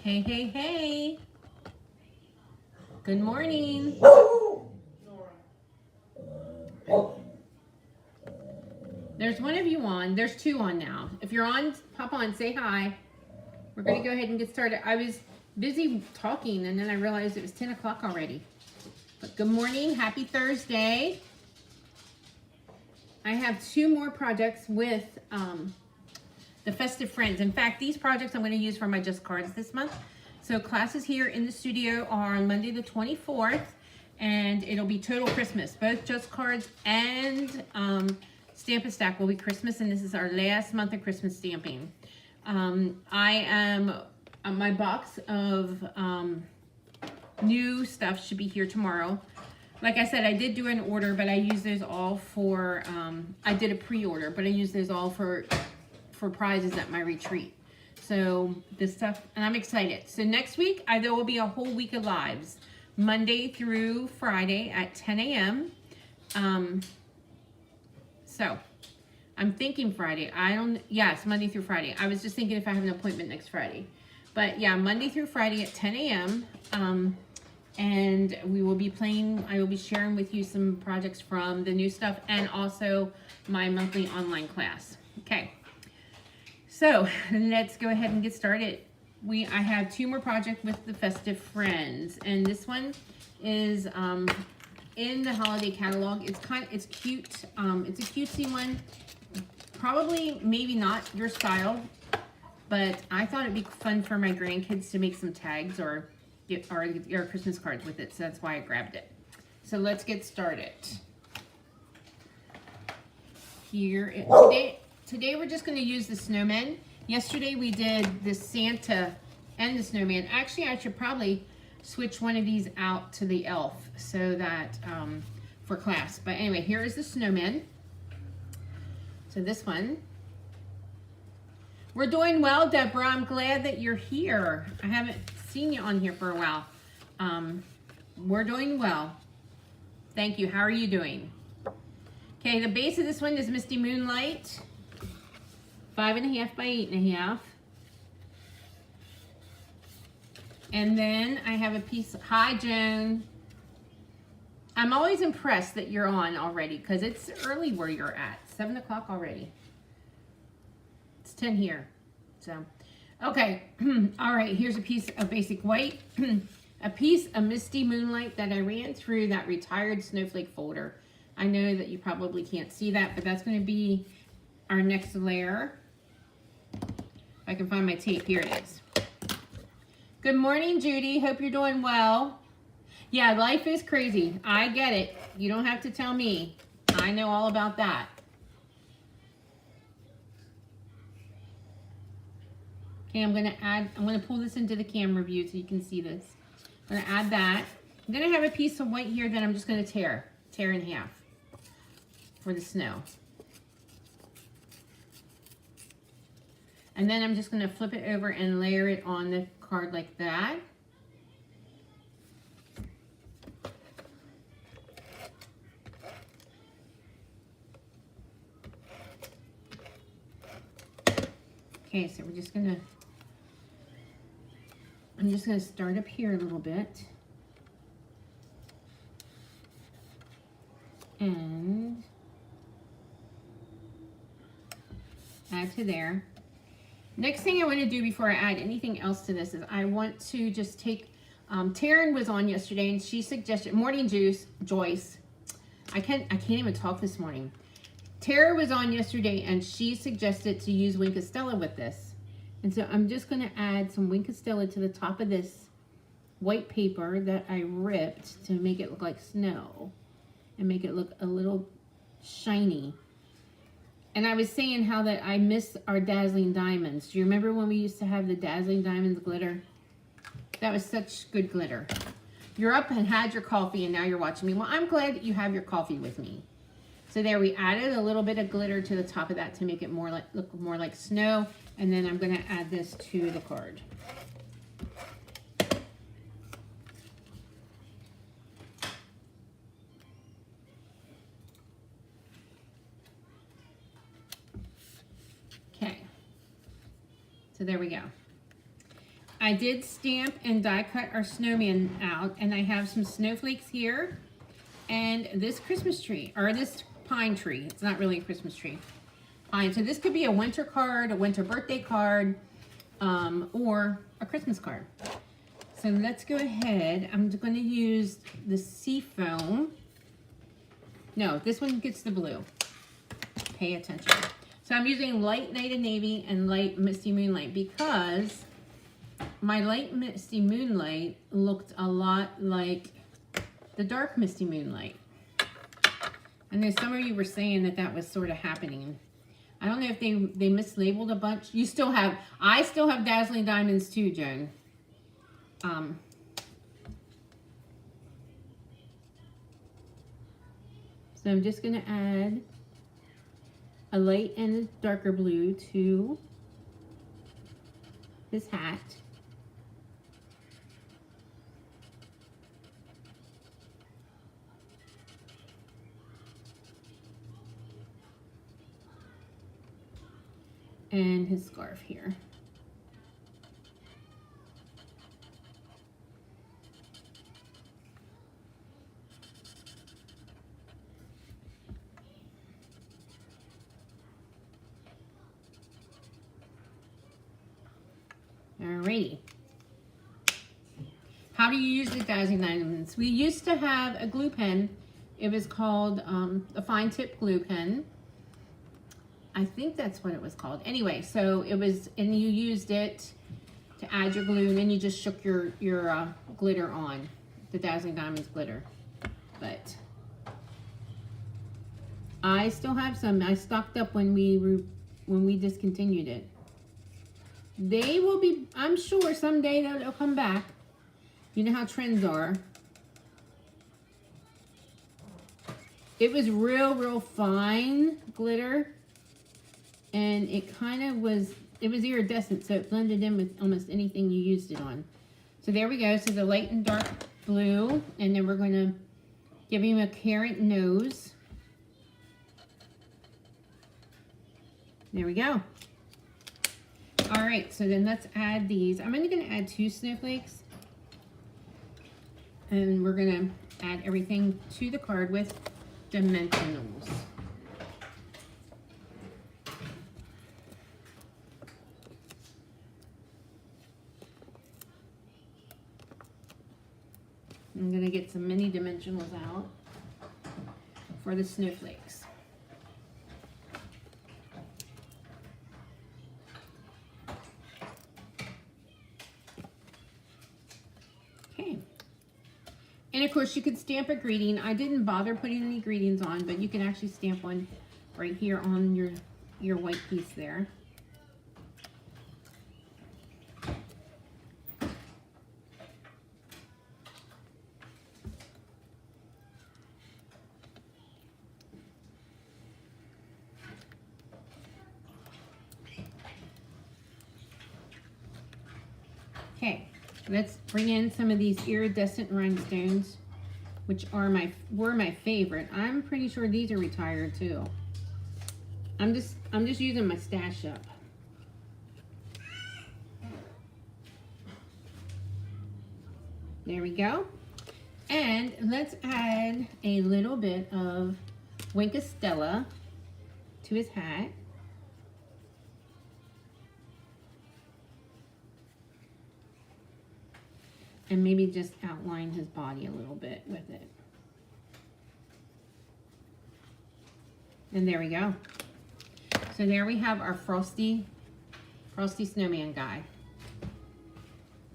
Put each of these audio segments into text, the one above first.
Hey, hey, hey. Good morning. There's one of you on. There's two on now. If you're on, pop on, say hi. We're going to go ahead and get started. I was busy talking and then I realized it was 10 o'clock already. But good morning. Happy Thursday. I have two more projects with the Festive Friends. In fact, these projects I'm going to use for my Just Cards this month. So classes here in the studio are on Monday the 24th, and it'll be total Christmas. Both Just Cards and Stamp a Stack will be Christmas, and this is our last month of Christmas stamping. My box of new stuff should be here tomorrow. Like I said, I did do an order, but I used those all for, I did a pre-order, but I used those all for prizes at my retreat. So this stuff, and I'm excited. So next week, there will be a whole week of lives, Monday through Friday at 10 a.m. So I'm thinking Friday. Yes, Monday through Friday. I was just thinking if I have an appointment next Friday. But yeah, Monday through Friday at 10 a.m. And we will be playing, I will be sharing with you some projects from the new stuff and also my monthly online class. Okay. So let's go ahead and get started. I have two more projects with the Festive Friends, and this one is in the holiday catalog. It's cute. It's a cutesy one. Probably maybe not your style, but I thought it'd be fun for my grandkids to make some tags or get our Christmas cards with it. So that's why I grabbed it. So let's get started. Today we're just going to use the snowmen. Yesterday we did the Santa and the snowman. Actually, I should probably switch one of these out to the elf so that for class. But anyway, here is the snowman. So this one. We're doing well, Deborah. I'm glad that you're here. I haven't seen you on here for a while. We're doing well. Thank you. How are you doing? Okay, the base of this one is Misty Moonlight. 5.5 by 8.5. And then I have a piece. Hi, Joan. I'm always impressed that you're on already because it's early where you're at. 7 o'clock already. It's 10 here. So, okay. All right, here's a piece of basic white. A piece of Misty Moonlight that I ran through that retired snowflake folder. I know that you probably can't see that, but that's going to be our next layer. If I can find my tape, here it is. Good morning, Judy. Hope you're doing well. Yeah, life is crazy. I get it. You don't have to tell me. I know all about that. Okay, I'm going to pull this into the camera view so you can see this. I'm going to add that. I'm going to have a piece of white here that I'm just going to tear in half for the snow. And then I'm just going to flip it over and layer it on the card like that. Okay, so I'm just going to start up here a little bit. And add to there. Next thing I want to do before I add anything else to this is I want to just take, Taryn was on yesterday and she suggested, Joyce, I can't even talk this morning. Tara was on yesterday and she suggested to use Wink of Stella with this. And so I'm just going to add some Wink of Stella to the top of this white paper that I ripped to make it look like snow and make it look a little shiny. And I was saying how that I miss our Dazzling Diamonds. Do you remember when we used to have the Dazzling Diamonds glitter? That was such good glitter. You're up and had your coffee and now you're watching me. Well, I'm glad that you have your coffee with me. So there, we added a little bit of glitter to the top of that to make it look more like snow. And then I'm going to add this to the card. Okay. So there we go. I did stamp and die cut our snowman out, and I have some snowflakes here and this Christmas tree, or this pine tree. It's not really a Christmas tree. Pine. So this could be a winter card, a winter birthday card, or a Christmas card. So let's go ahead. I'm going to use the Seafoam. No, this one gets the blue. Pay attention. So I'm using light Night of Navy and light Misty Moonlight because my light Misty Moonlight looked a lot like the dark Misty Moonlight. And then some of you were saying that that was sort of happening. I don't know if they mislabeled a bunch. You still have, I still have Dazzling Diamonds too, Joan. So I'm just going to add a light and a darker blue to this hat. And his scarf here. Alrighty. How do you use the Dazzling Diamonds? We used to have a glue pen. It was called a fine tip glue pen. I think that's what it was called. Anyway, so it was, and you used it to add your glue, and then you just shook your glitter on, the Dazzling Diamonds glitter. But I still have some. I stocked up when we discontinued it. They will be, I'm sure someday they'll come back. You know how trends are. It was real fine glitter. And it kind of was, it was iridescent, so it blended in with almost anything you used it on. So there we go. So the light and dark blue. And then we're going to give him a carrot nose. There we go. All right, so then let's add these. I'm only going to add 2 snowflakes. And we're going to add everything to the card with dimensionals. I'm going to get some mini dimensionals out for the snowflakes. Okay. And of course you could stamp a greeting. I didn't bother putting any greetings on, but you can actually stamp one right here on your white piece there. Okay, let's bring in some of these iridescent rhinestones, which are were my favorite. I'm pretty sure these are retired too. I'm just using my stash up. There we go. And let's add a little bit of Wink Stella to his hat. And maybe just outline his body a little bit with it. And there we go. So there we have our frosty snowman guy.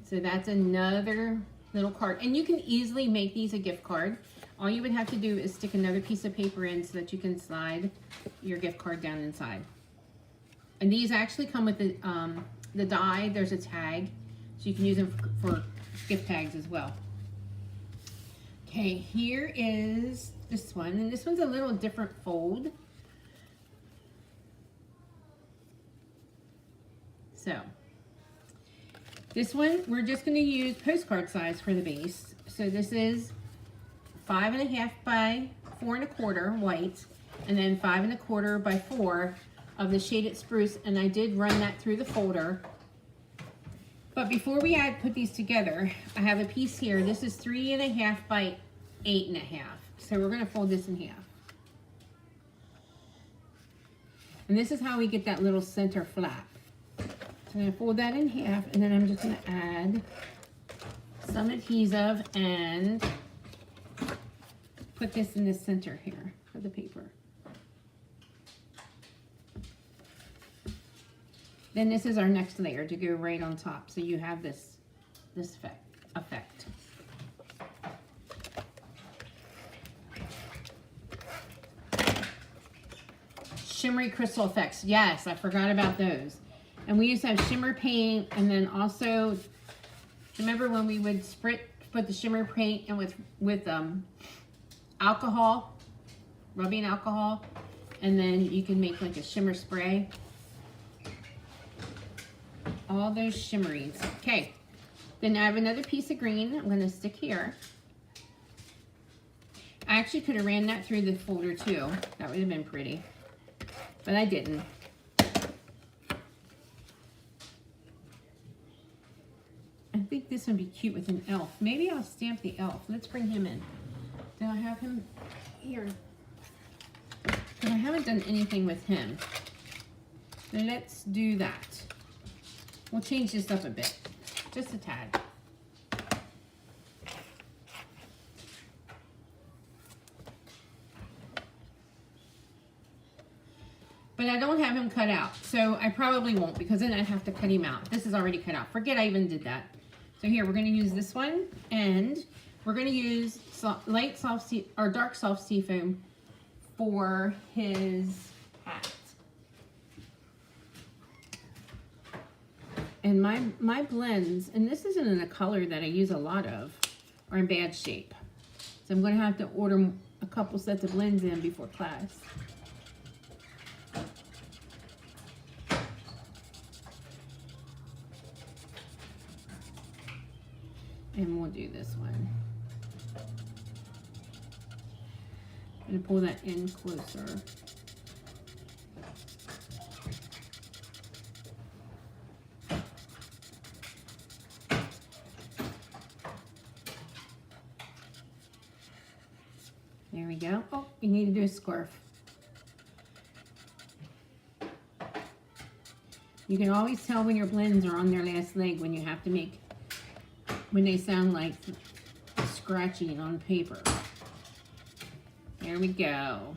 So that's another little card. And you can easily make these a gift card. All you would have to do is stick another piece of paper in so that you can slide your gift card down inside. And these actually come with the die. There's a tag, so you can use them for gift tags as well. Okay, here is this one, and this one's a little different fold. So this one we're just going to use postcard size for the base. So this is 5.5 by 4 1/4 white, and then 5 1/4 by 4 of the shaded spruce, and I did run that through the folder. But before we put these together, I have a piece here. This is 3.5 by 8.5. So we're gonna fold this in half. And this is how we get that little center flap. So I'm gonna fold that in half, and then I'm just gonna add some adhesive and put this in the center here for the paper. Then this is our next layer to go right on top, so you have this effect. Shimmery crystal effects. Yes, I forgot about those. And we used to have shimmer paint, and then also, remember when we would put the shimmer paint in with alcohol, rubbing alcohol, and then you can make like a shimmer spray. All those shimmeries. Okay, then I have another piece of green I'm going to stick here. I actually could have ran that through the folder too. That would have been pretty, but I didn't. I think this would be cute with an elf. Maybe I'll stamp the elf. Let's bring him in. Do I have him here? Because I haven't done anything with him. So let's do that. We'll change this up a bit, just a tad. But I don't have him cut out, so I probably won't, because then I'd have to cut him out. This is already cut out. Forget I even did that. So here, we're going to use this one, and we're going to use dark soft seafoam for his hat. And my blends, and this isn't in a color that I use a lot of, are in bad shape. So I'm going to have to order a couple sets of blends in before class. And we'll do this one. I'm going to pull that in closer. There we go. Oh, you need to do a scarf. You can always tell when your blends are on their last leg when you have to when they sound like scratching on paper. There we go.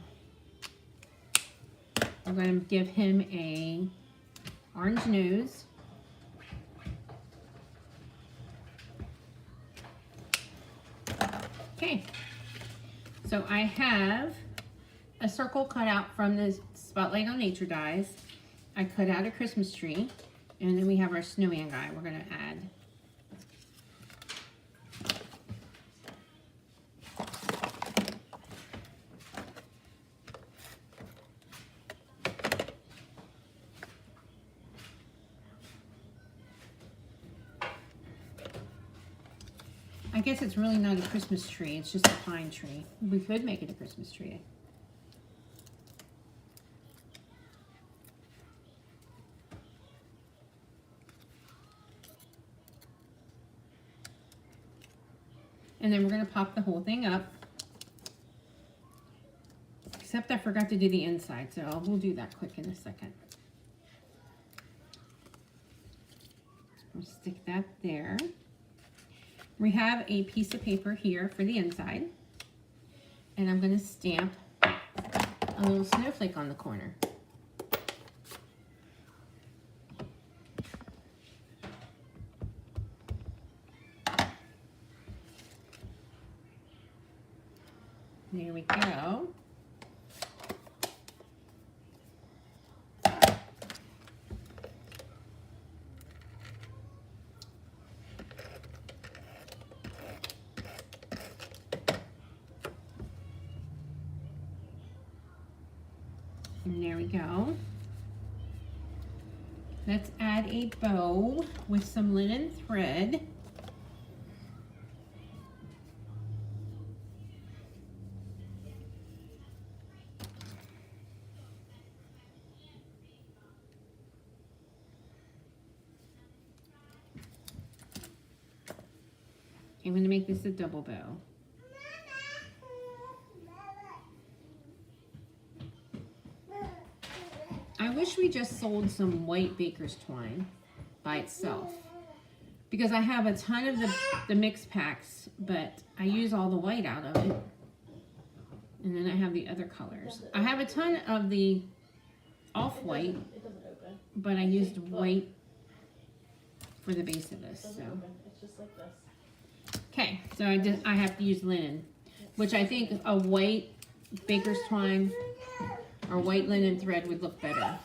I'm going to give him a orange nose. Okay. So I have a circle cut out from the Spotlight on Nature dies. I cut out a Christmas tree, and then we have our snowman guy we're going to add. I guess it's really not a Christmas tree, it's just a pine tree. We could make it a Christmas tree. And then we're going to pop the whole thing up. Except I forgot to do the inside, so we'll do that quick in a second. We'll stick that there. We have a piece of paper here for the inside, and I'm going to stamp a little snowflake on the corner. There we go. And there we go. Let's add a bow with some linen thread. I'm going to make this a double bow. I wish we just sold some white baker's twine by itself, because I have a ton of the mix packs, but I use all the white out of it. And then I have the other colors. I have a ton of the off-white, but I used white for the base of this. So. It's just like this. Okay, so I have to use linen, which I think a white baker's twine or white linen thread would look better.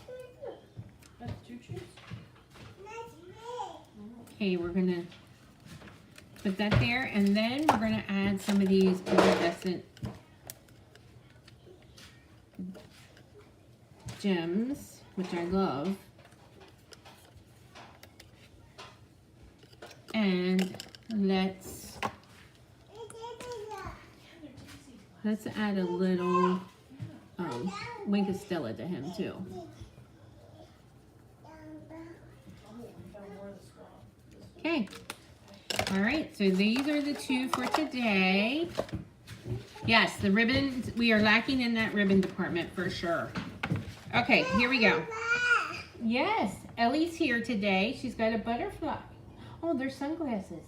Okay, we're gonna put that there, and then we're gonna add some of these iridescent gems, which I love. And let's add a little Wink of Stella to him too. Okay. All right, so these are the two for today. Yes, the ribbons, we are lacking in that ribbon department for sure. Okay, here we go. Yes, Ellie's here today. She's got a butterfly. Oh, there's sunglasses.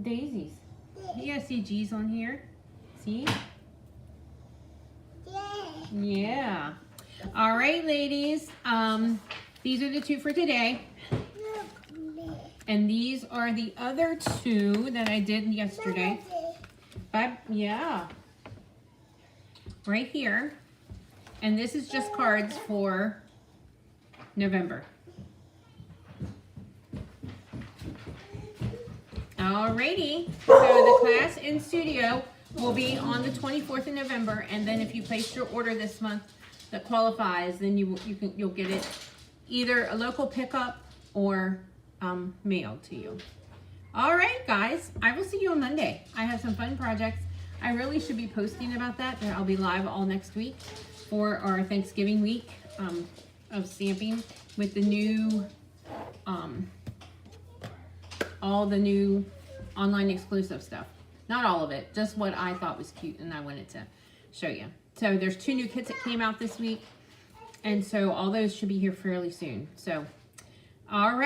Daisies. Yeah, see G's on here? See? Yeah. All right, ladies. These are the two for today. And these are the other two that I did yesterday. But yeah. Right here. And this is just cards for November. Alrighty, so the class in studio will be on the 24th of November, and then if you place your order this month that qualifies, then you'll get it either a local pickup or mailed to you. All right, guys, I will see you on Monday. I have some fun projects. I really should be posting about that, but I'll be live all next week for our Thanksgiving week of stamping with the new all the new online exclusive stuff. Not all of it, just what I thought was cute and I wanted to show you. So there's 2 new kits that came out this week, and so all those should be here fairly soon. So, all right.